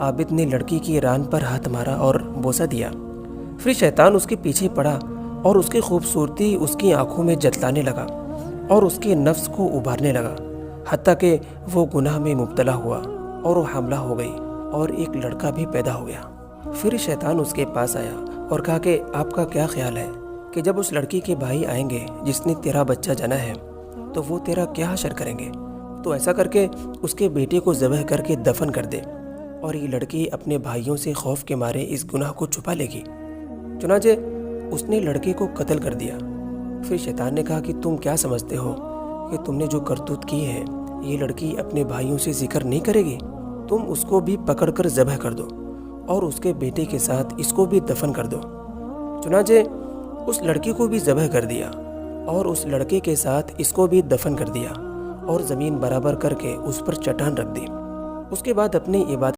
आबिद ने लड़की की रान पर हाथ मारा और बोसा दिया। फिर शैतान उसके पीछे पड़ा और उसकी खूबसूरती उसकी आंखों में जतलाने लगा और उसके नफ्स को उभारने लगा, हत्ता कि वो गुनाह में मुब्तला हुआ और वो हमला हो गई और एक लड़का भी पैदा हो गया। फिर शैतान उसके पास आया और कहा कि आपका क्या ख्याल है कि जब उस लड़की के भाई आएंगे जिसने तेरा बच्चा जना है तो वो तेरा क्या हशर करेंगे? तो ऐसा करके उसके बेटे को ज़बह करके दफन कर दे और ये लड़की अपने भाइयों से खौफ के मारे इस गुनाह को छुपा लेगी। चुनाचे उसने लड़के को कत्ल कर दिया। फिर शैतान ने कहा कि तुम क्या समझते हो कि तुमने जो करतूत की है ये लड़की अपने भाइयों से जिक्र नहीं करेगी? तुम उसको भी पकड़ कर ज़बह कर दो और उसके बेटे के साथ इसको भी दफन कर दो। चुनाचे उस लड़की को भी ज़बह कर दिया और उस लड़के के साथ इसको भी दफन कर दिया और ज़मीन बराबर करके उस पर चट्टान रख दी। उसके बाद अपनी इबादत